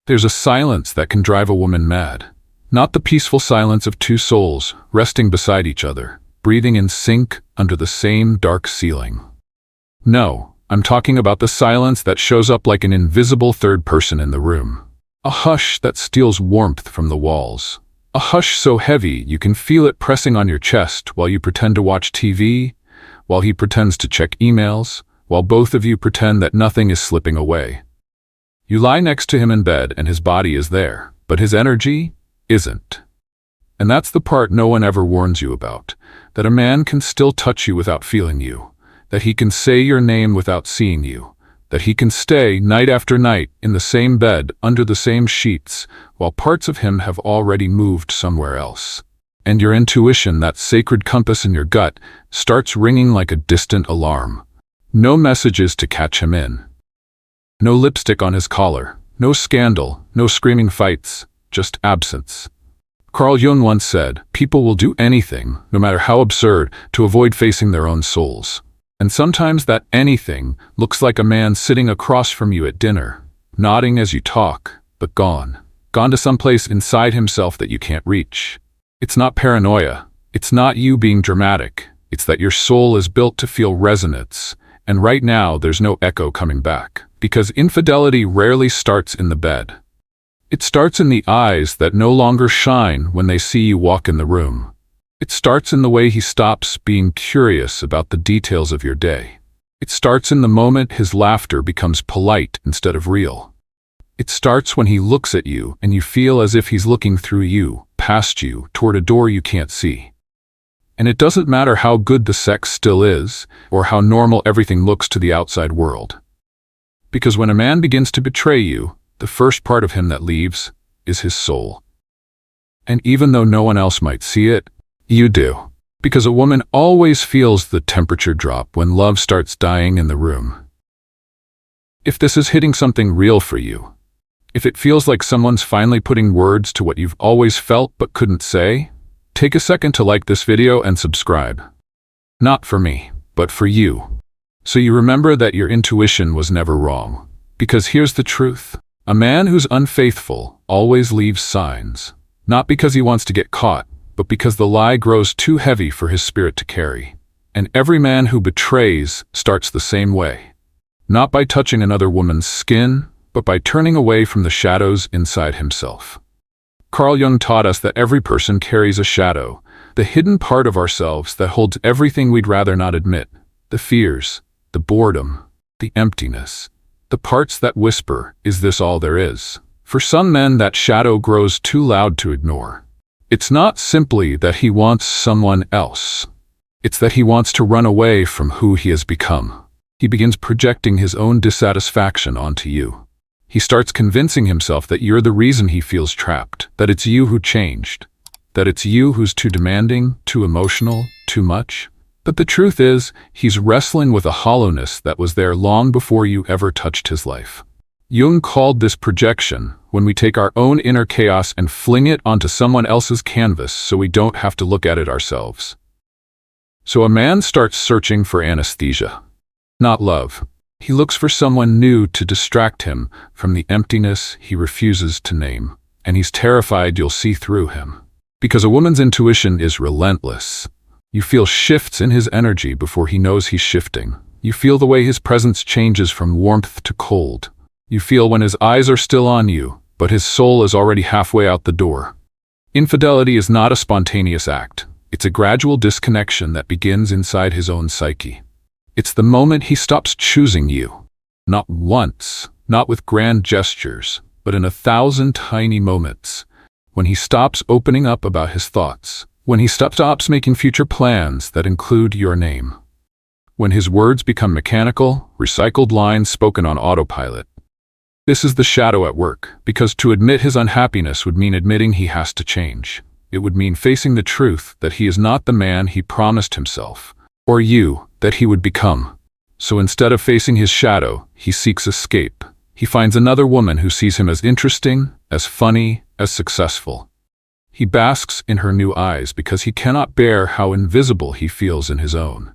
There's a silence that can drive a woman mad. Not the peaceful silence of two souls resting beside each other, breathing in sync under the same dark ceiling. No, I'm talking about the silence that shows up like an invisible third person in the room. A hush that steals warmth from the walls. A hush so heavy you can feel it pressing on your chest while you pretend to watch TV, while he pretends to check emails, while both of you pretend that nothing is slipping away. You lie next to him in bed and his body is there, but his energy isn't. And that's the part no one ever warns you about, that a man can still touch you without feeling you, that he can say your name without seeing you, that he can stay night after night in the same bed under the same sheets while parts of him have already moved somewhere else. And your intuition, that sacred compass in your gut, starts ringing like a distant alarm. No messages to catch him in. No lipstick on his collar, no scandal, no screaming fights, just absence. Carl Jung once said, people will do anything, no matter how absurd, to avoid facing their own souls. And sometimes that anything looks like a man sitting across from you at dinner, nodding as you talk, but gone to some place inside himself that you can't reach. It's not paranoia. It's not you being dramatic. It's that your soul is built to feel resonance, and right now there's no echo coming back. Because infidelity rarely starts in the bed. It starts in the eyes that no longer shine when they see you walk in the room. It starts in the way he stops being curious about the details of your day. It starts in the moment his laughter becomes polite instead of real. It starts when he looks at you and you feel as if he's looking through you, past you, toward a door you can't see. And it doesn't matter how good the sex still is, or how normal everything looks to the outside world. Because when a man begins to betray you, the first part of him that leaves is his soul. And even though no one else might see it, you do. Because a woman always feels the temperature drop when love starts dying in the room. If this is hitting something real for you, if it feels like someone's finally putting words to what you've always felt but couldn't say, take a second to like this video and subscribe. Not for me, but for you. So you remember that your intuition was never wrong. Because here's the truth. A man who's unfaithful always leaves signs. Not because he wants to get caught, but because the lie grows too heavy for his spirit to carry. And every man who betrays starts the same way. Not by touching another woman's skin, but by turning away from the shadows inside himself. Carl Jung taught us that every person carries a shadow, the hidden part of ourselves that holds everything we'd rather not admit, the fears, the boredom, the emptiness, the parts that whisper, "Is this all there is?" For some men, that shadow grows too loud to ignore. It's not simply that he wants someone else. It's that he wants to run away from who he has become. He begins projecting his own dissatisfaction onto you. He starts convincing himself that you're the reason he feels trapped, that it's you who changed, that it's you who's too demanding, too emotional, too much. But the truth is, he's wrestling with a hollowness that was there long before you ever touched his life. Jung called this projection, when we take our own inner chaos and fling it onto someone else's canvas so we don't have to look at it ourselves. So a man starts searching for anesthesia. Not love. He looks for someone new to distract him from the emptiness he refuses to name, and he's terrified you'll see through him. Because a woman's intuition is relentless. You feel shifts in his energy before he knows he's shifting. You feel the way his presence changes from warmth to cold. You feel when his eyes are still on you, but his soul is already halfway out the door. Infidelity is not a spontaneous act. It's a gradual disconnection that begins inside his own psyche. It's the moment he stops choosing you. Not once, not with grand gestures, but in 1,000 tiny moments. When he stops opening up about his thoughts. When he stops making future plans that include your name. When his words become mechanical, recycled lines spoken on autopilot. This is the shadow at work, because to admit his unhappiness would mean admitting he has to change. It would mean facing the truth that he is not the man he promised himself, or you, that he would become. So instead of facing his shadow, he seeks escape. He finds another woman who sees him as interesting, as funny, as successful. He basks in her new eyes because he cannot bear how invisible he feels in his own.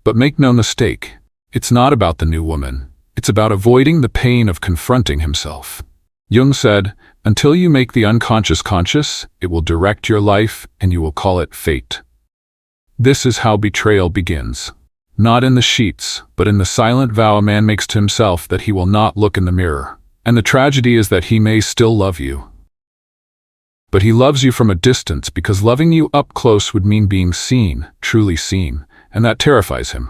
But make no mistake, it's not about the new woman. It's about avoiding the pain of confronting himself. Jung said, "Until you make the unconscious conscious, it will direct your life and you will call it fate." This is how betrayal begins. Not in the sheets, but in the silent vow a man makes to himself that he will not look in the mirror. And the tragedy is that he may still love you. But he loves you from a distance because loving you up close would mean being seen, truly seen, and that terrifies him.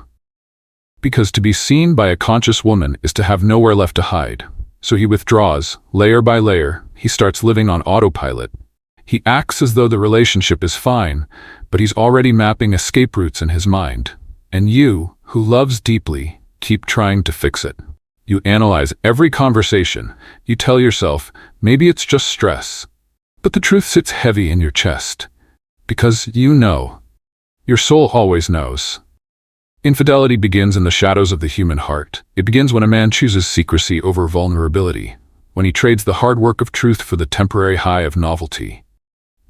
Because to be seen by a conscious woman is to have nowhere left to hide. So he withdraws, layer by layer. He starts living on autopilot. He acts as though the relationship is fine, but he's already mapping escape routes in his mind. And you, who loves deeply, keep trying to fix it. You analyze every conversation. You tell yourself, maybe it's just stress. But the truth sits heavy in your chest. Because you know. Your soul always knows. Infidelity begins in the shadows of the human heart. It begins when a man chooses secrecy over vulnerability, when he trades the hard work of truth for the temporary high of novelty.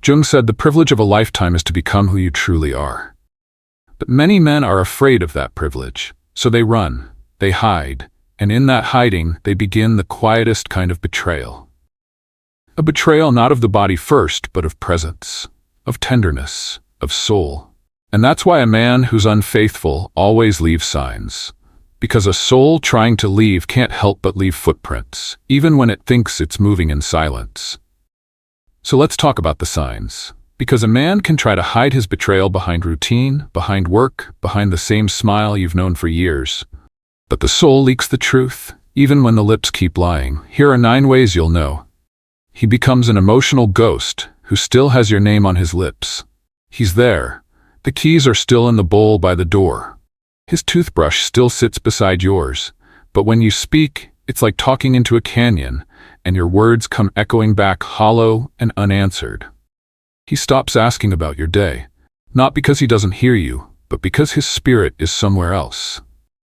Jung said the privilege of a lifetime is to become who you truly are. But many men are afraid of that privilege, so they run, they hide, and in that hiding they begin the quietest kind of betrayal. A betrayal not of the body first, but of presence, of tenderness, of soul. And that's why a man who's unfaithful always leaves signs. Because a soul trying to leave can't help but leave footprints, even when it thinks it's moving in silence. So let's talk about the signs. Because a man can try to hide his betrayal behind routine, behind work, behind the same smile you've known for years. But the soul leaks the truth, even when the lips keep lying. Here are 9 ways you'll know. He becomes an emotional ghost who still has your name on his lips. He's there. The keys are still in the bowl by the door. His toothbrush still sits beside yours. But when you speak, it's like talking into a canyon, and your words come echoing back hollow and unanswered. He stops asking about your day, not because he doesn't hear you, but because his spirit is somewhere else.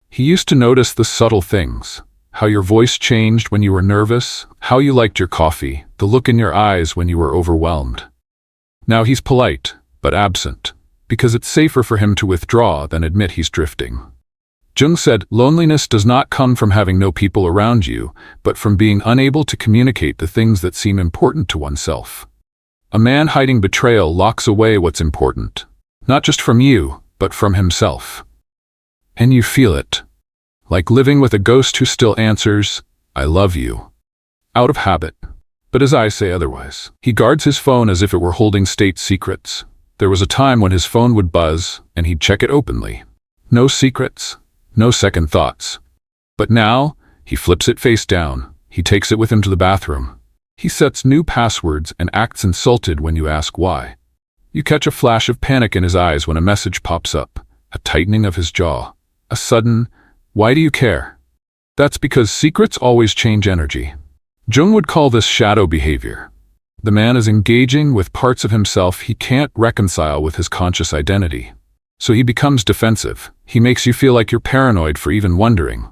He used to notice the subtle things, how your voice changed when you were nervous, how you liked your coffee, the look in your eyes when you were overwhelmed. Now he's polite, but absent, because it's safer for him to withdraw than admit he's drifting. Jung said, loneliness does not come from having no people around you, but from being unable to communicate the things that seem important to oneself. A man hiding betrayal locks away what's important, not just from you, but from himself. And you feel it, like living with a ghost who still answers, "I love you," out of habit, but his eyes say otherwise. He guards his phone as if it were holding state secrets. There was a time when his phone would buzz, and he'd check it openly. No secrets, no second thoughts. But now, he flips it face down. He takes it with him to the bathroom. He sets new passwords and acts insulted when you ask why. You catch a flash of panic in his eyes when a message pops up, a tightening of his jaw, a sudden, "Why do you care?" That's because secrets always change energy. Jung would call this shadow behavior. The man is engaging with parts of himself he can't reconcile with his conscious identity. So he becomes defensive. He makes you feel like you're paranoid for even wondering.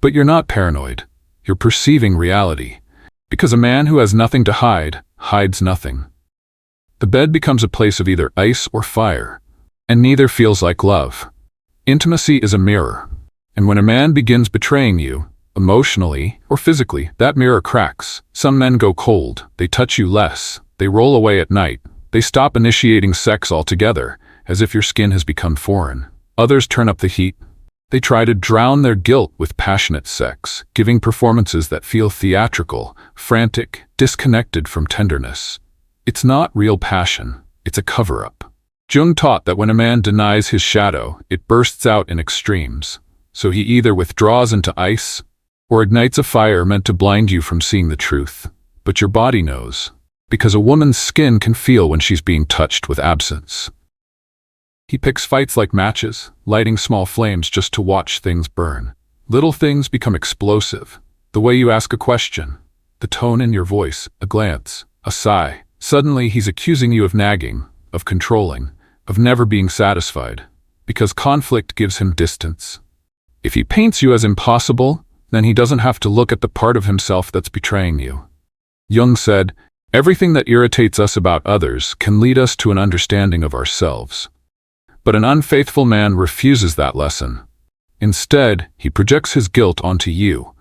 But you're not paranoid. You're perceiving reality. Because a man who has nothing to hide, hides nothing. The bed becomes a place of either ice or fire, and neither feels like love. Intimacy is a mirror. And when a man begins betraying you, emotionally or physically, that mirror cracks. Some men go cold, they touch you less, they roll away at night, they stop initiating sex altogether, as if your skin has become foreign. Others turn up the heat. They try to drown their guilt with passionate sex, giving performances that feel theatrical, frantic, disconnected from tenderness. It's not real passion, it's a cover-up. Jung taught that when a man denies his shadow, it bursts out in extremes. So he either withdraws into ice, or ignites a fire meant to blind you from seeing the truth. But your body knows, because a woman's skin can feel when she's being touched with absence. He picks fights like matches, lighting small flames just to watch things burn. Little things become explosive. The way you ask a question, the tone in your voice, a glance, a sigh. Suddenly he's accusing you of nagging, of controlling, of never being satisfied, because conflict gives him distance. If he paints you as impossible, then he doesn't have to look at the part of himself that's betraying you. Jung said, everything that irritates us about others can lead us to an understanding of ourselves. But an unfaithful man refuses that lesson. Instead, he projects his guilt onto you.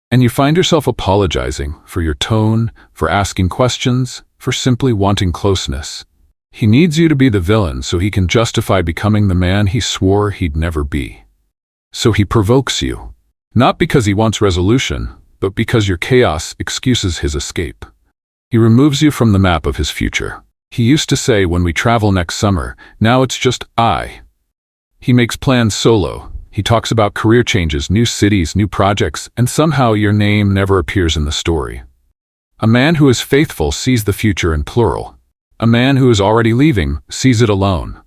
And you find yourself apologizing for your tone, for asking questions, for simply wanting closeness. He needs you to be the villain so he can justify becoming the man he swore he'd never be. So he provokes you. Not because he wants resolution, but because your chaos excuses his escape. He removes you from the map of his future. He used to say, when we travel next summer, now it's just I. He makes plans solo. He talks about career changes, new cities, new projects, and somehow your name never appears in the story. A man who is faithful sees the future in plural. A man who is already leaving sees it alone.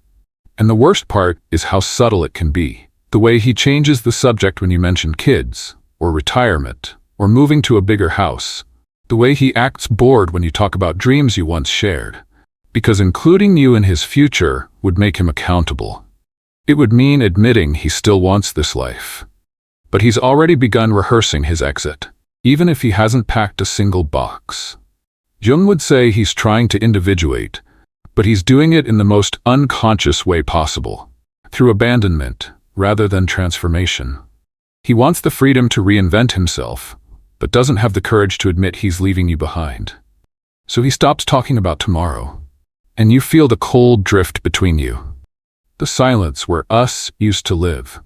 And the worst part is how subtle it can be. The way he changes the subject when you mention kids, or retirement, or moving to a bigger house. The way he acts bored when you talk about dreams you once shared. Because including you in his future would make him accountable. It would mean admitting he still wants this life. But he's already begun rehearsing his exit, even if he hasn't packed a single box. Jung would say he's trying to individuate, but he's doing it in the most unconscious way possible, through abandonment rather than transformation. He wants the freedom to reinvent himself, but doesn't have the courage to admit he's leaving you behind. So he stops talking about tomorrow, and you feel the cold drift between you. The silence where us used to live.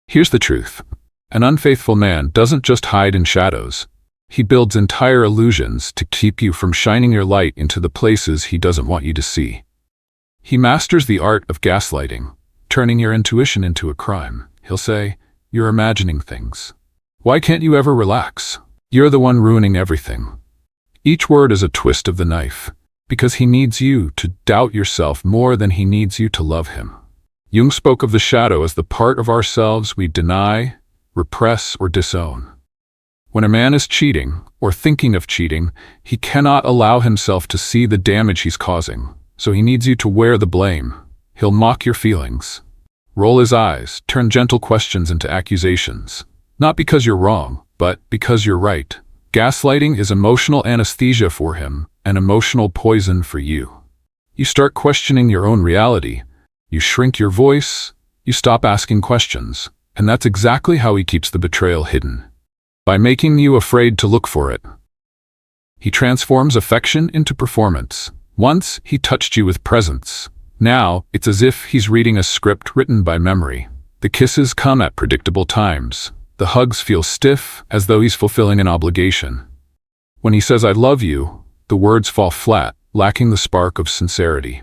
Here's the truth. An unfaithful man doesn't just hide in shadows. He builds entire illusions to keep you from shining your light into the places he doesn't want you to see. He masters the art of gaslighting, turning your intuition into a crime. He'll say, "You're imagining things. Why can't you ever relax? You're the one ruining everything." Each word is a twist of the knife, because he needs you to doubt yourself more than he needs you to love him. Jung spoke of the shadow as the part of ourselves we deny, repress, or disown. When a man is cheating, or thinking of cheating, he cannot allow himself to see the damage he's causing, so he needs you to wear the blame. He'll mock your feelings, roll his eyes, turn gentle questions into accusations. Not because you're wrong, but because you're right. Gaslighting is emotional anesthesia for him, and emotional poison for you. You start questioning your own reality. You shrink your voice, you stop asking questions, and that's exactly how he keeps the betrayal hidden. By making you afraid to look for it. He transforms affection into performance. Once, he touched you with presence. Now, it's as if he's reading a script written by memory. The kisses come at predictable times. The hugs feel stiff, as though he's fulfilling an obligation. When he says, "I love you," the words fall flat, lacking the spark of sincerity.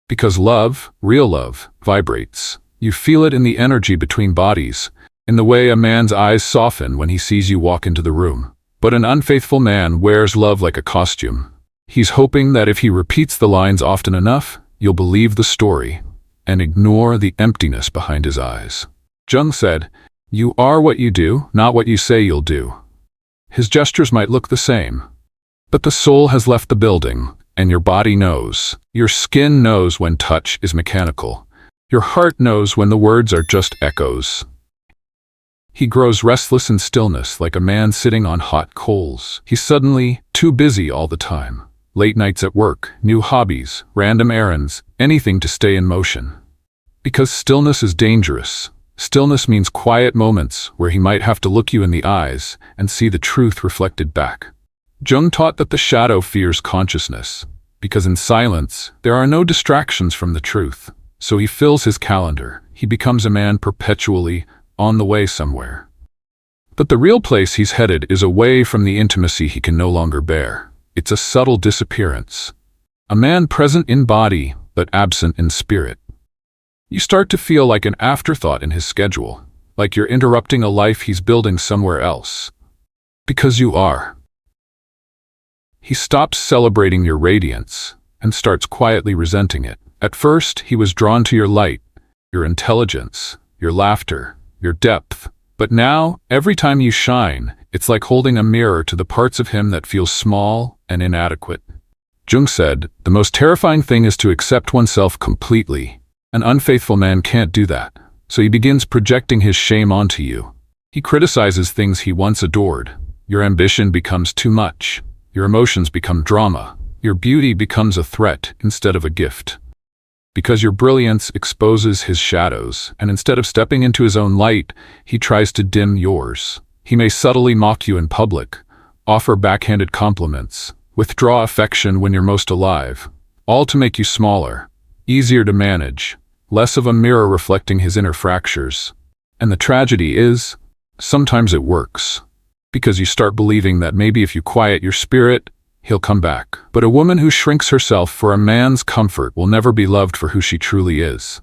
Because love, real love, vibrates. You feel it in the energy between bodies, in the way a man's eyes soften when he sees you walk into the room. But an unfaithful man wears love like a costume. He's hoping that if he repeats the lines often enough, you'll believe the story and ignore the emptiness behind his eyes. Jung said, "You are what you do, not what you say you'll do." His gestures might look the same, but the soul has left the building. And your body knows. Your skin knows when touch is mechanical. Your heart knows when the words are just echoes. He grows restless in stillness like a man sitting on hot coals. He's suddenly too busy all the time. Late nights at work, new hobbies, random errands, anything to stay in motion. Because stillness is dangerous. Stillness means quiet moments where he might have to look you in the eyes and see the truth reflected back. Jung taught that the shadow fears consciousness, because in silence, there are no distractions from the truth. So he fills his calendar. He becomes a man perpetually on the way somewhere. But the real place he's headed is away from the intimacy he can no longer bear. It's a subtle disappearance. A man present in body, but absent in spirit. You start to feel like an afterthought in his schedule, like you're interrupting a life he's building somewhere else. Because you are. He stops celebrating your radiance and starts quietly resenting it. At first, he was drawn to your light, your intelligence, your laughter, your depth. But now, every time you shine, it's like holding a mirror to the parts of him that feel small and inadequate. Jung said, "The most terrifying thing is to accept oneself completely. An unfaithful man can't do that, so he begins projecting his shame onto you. He criticizes things he once adored. Your ambition becomes too much. Your emotions become drama. Your beauty becomes a threat instead of a gift. Because your brilliance exposes his shadows, and instead of stepping into his own light, he tries to dim yours. He may subtly mock you in public, offer backhanded compliments, withdraw affection when you're most alive, all to make you smaller, easier to manage, less of a mirror reflecting his inner fractures. And the tragedy is, sometimes it works, because you start believing that maybe if you quiet your spirit, he'll come back. But a woman who shrinks herself for a man's comfort will never be loved for who she truly is.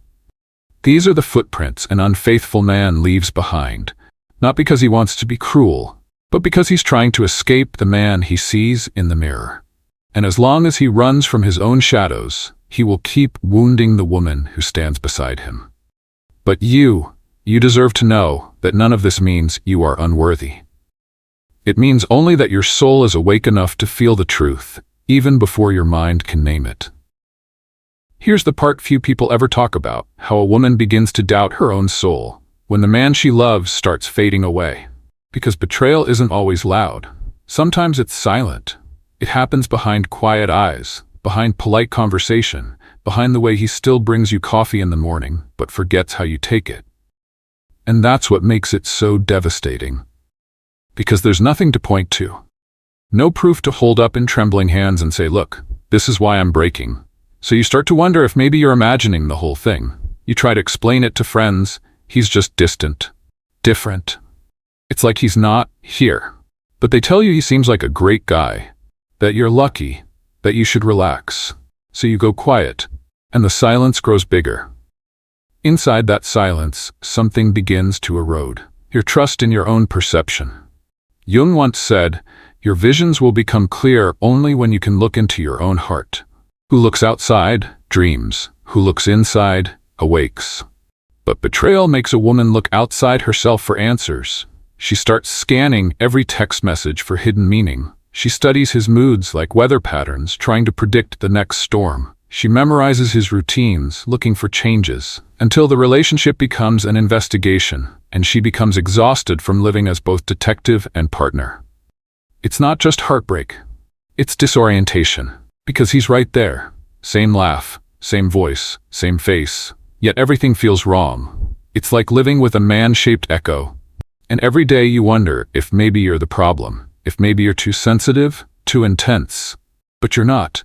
These are the footprints an unfaithful man leaves behind, not because he wants to be cruel, but because he's trying to escape the man he sees in the mirror. And as long as he runs from his own shadows, he will keep wounding the woman who stands beside him. But you deserve to know that none of this means you are unworthy. It means only that your soul is awake enough to feel the truth, even before your mind can name it. Here's the part few people ever talk about, how a woman begins to doubt her own soul when the man she loves starts fading away. Because betrayal isn't always loud. Sometimes it's silent. It happens behind quiet eyes, behind polite conversation, behind the way he still brings you coffee in the morning, but forgets how you take it. And that's what makes it so devastating. Because there's nothing to point to. No proof to hold up in trembling hands and say, look, this is why I'm breaking. So you start to wonder if maybe you're imagining the whole thing. You try to explain it to friends. He's just distant, different. It's like he's not here. But they tell you he seems like a great guy, that you're lucky, that you should relax. So you go quiet, and the silence grows bigger. Inside that silence, something begins to erode. Your trust in your own perception. Jung once said, your visions will become clear only when you can look into your own heart. Who looks outside, dreams. Who looks inside, awakes. But betrayal makes a woman look outside herself for answers. She starts scanning every text message for hidden meaning. She studies his moods like weather patterns, trying to predict the next storm. She memorizes his routines, looking for changes, until the relationship becomes an investigation, and she becomes exhausted from living as both detective and partner. It's not just heartbreak. It's disorientation. Because he's right there. Same laugh, same voice, same face. Yet everything feels wrong. It's like living with a man-shaped echo. And every day you wonder if maybe you're the problem, if maybe you're too sensitive, too intense. But you're not.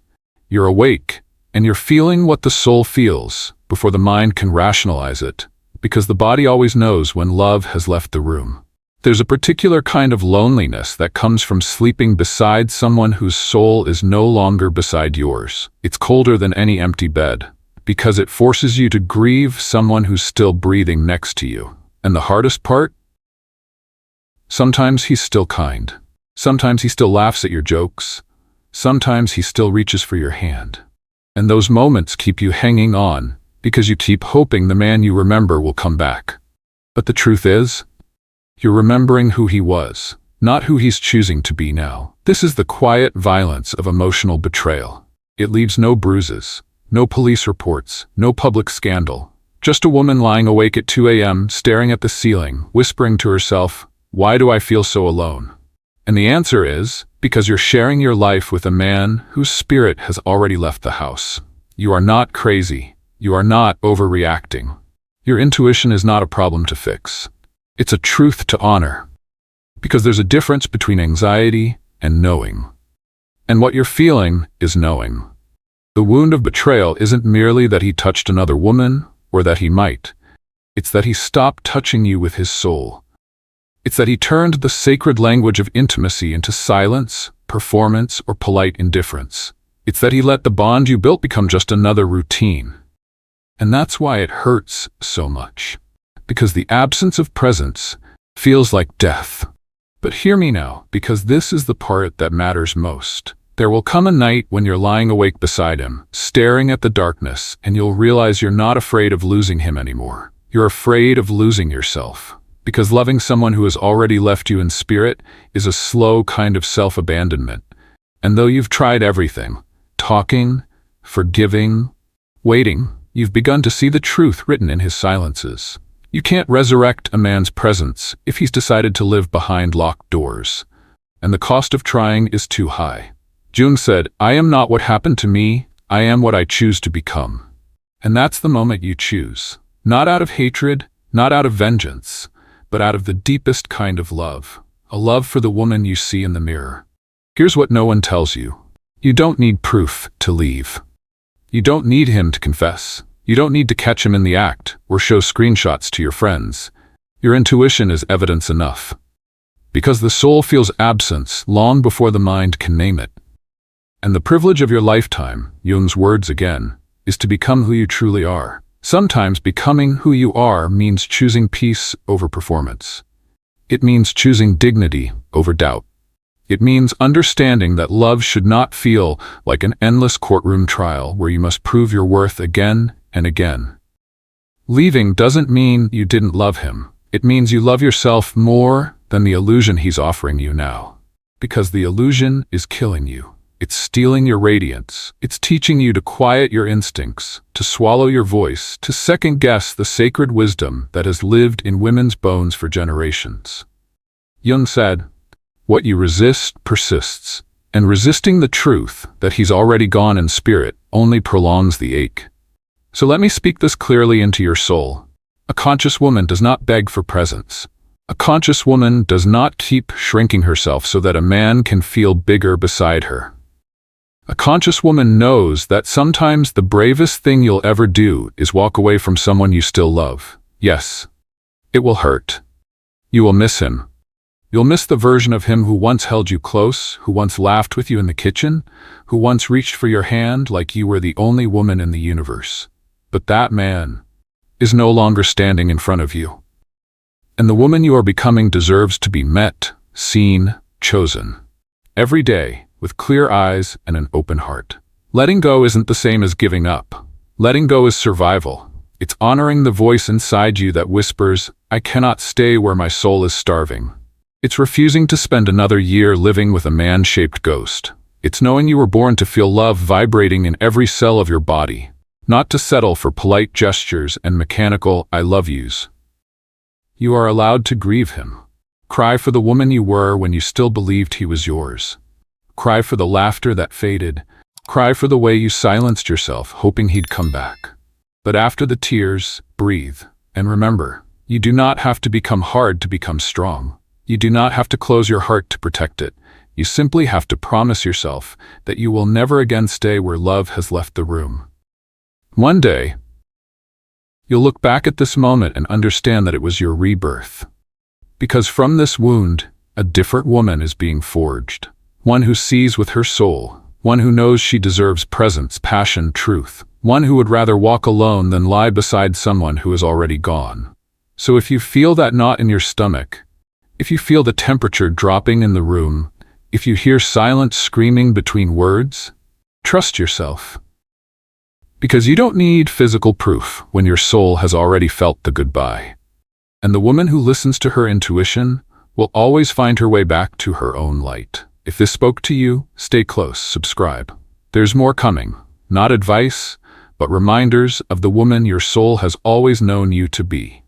You're awake, and you're feeling what the soul feels before the mind can rationalize it, because the body always knows when love has left the room. There's a particular kind of loneliness that comes from sleeping beside someone whose soul is no longer beside yours. It's colder than any empty bed, because it forces you to grieve someone who's still breathing next to you. And the hardest part? Sometimes he's still kind. Sometimes he still laughs at your jokes. Sometimes he still reaches for your hand. And those moments keep you hanging on, because you keep hoping the man you remember will come back. But the truth is, you're remembering who he was, not who he's choosing to be now. This is the quiet violence of emotional betrayal. It leaves no bruises, no police reports, no public scandal. Just a woman lying awake at 2 a.m., staring at the ceiling, whispering to herself, why do I feel so alone? And the answer is, because you're sharing your life with a man whose spirit has already left the house. You are not crazy. You are not overreacting. Your intuition is not a problem to fix. It's a truth to honor. Because there's a difference between anxiety and knowing. And what you're feeling is knowing. The wound of betrayal isn't merely that he touched another woman or that he might. It's that he stopped touching you with his soul. It's that he turned the sacred language of intimacy into silence, performance, or polite indifference. It's that he let the bond you built become just another routine. And that's why it hurts so much. Because the absence of presence feels like death. But hear me now, because this is the part that matters most. There will come a night when you're lying awake beside him, staring at the darkness, and you'll realize you're not afraid of losing him anymore. You're afraid of losing yourself. Because loving someone who has already left you in spirit is a slow kind of self-abandonment. And though you've tried everything, talking, forgiving, waiting, you've begun to see the truth written in his silences. You can't resurrect a man's presence if he's decided to live behind locked doors. And the cost of trying is too high. Jung said, I am not what happened to me, I am what I choose to become. And that's the moment you choose. Not out of hatred, not out of vengeance, but out of the deepest kind of love. a love for the woman you see in the mirror. Here's what no one tells you. You don't need proof to leave. You don't need him to confess. You don't need to catch him in the act or show screenshots to your friends. Your intuition is evidence enough. Because the soul feels absence long before the mind can name it. And the privilege of your lifetime, Jung's words again, is to become who you truly are. Sometimes becoming who you are means choosing peace over performance. It means choosing dignity over doubt. It means understanding that love should not feel like an endless courtroom trial where you must prove your worth again and again. Leaving doesn't mean you didn't love him. It means you love yourself more than the illusion he's offering you now. Because the illusion is killing you. It's stealing your radiance. It's teaching you to quiet your instincts, to swallow your voice, to second-guess the sacred wisdom that has lived in women's bones for generations. Jung said, "What you resist persists, and resisting the truth that he's already gone in spirit only prolongs the ache." So let me speak this clearly into your soul. A conscious woman does not beg for presence. A conscious woman does not keep shrinking herself so that a man can feel bigger beside her. A conscious woman knows that sometimes the bravest thing you'll ever do is walk away from someone you still love. Yes, it will hurt. You will miss him. You'll miss the version of him who once held you close, who once laughed with you in the kitchen, who once reached for your hand like you were the only woman in the universe. But that man is no longer standing in front of you. And the woman you are becoming deserves to be met, seen, chosen. Every day, with clear eyes and an open heart. Letting go isn't the same as giving up. Letting go is survival. It's honoring the voice inside you that whispers, "I cannot stay where my soul is starving." It's refusing to spend another year living with a man-shaped ghost. It's knowing you were born to feel love vibrating in every cell of your body, not to settle for polite gestures and mechanical "I love yous." You are allowed to grieve him. Cry for the woman you were when you still believed he was yours. Cry for the laughter that faded. Cry for the way you silenced yourself, hoping he'd come back. But after the tears, breathe. And remember, you do not have to become hard to become strong. You do not have to close your heart to protect it. You simply have to promise yourself that you will never again stay where love has left the room. One day, you'll look back at this moment and understand that it was your rebirth. Because from this wound, a different woman is being forged. One who sees with her soul, one who knows she deserves presence, passion, truth, one who would rather walk alone than lie beside someone who is already gone. So if you feel that knot in your stomach, if you feel the temperature dropping in the room, if you hear silence screaming between words, trust yourself. Because you don't need physical proof when your soul has already felt the goodbye. And the woman who listens to her intuition will always find her way back to her own light. If this spoke to you, stay close, subscribe. There's more coming, not advice, but reminders of the woman your soul has always known you to be.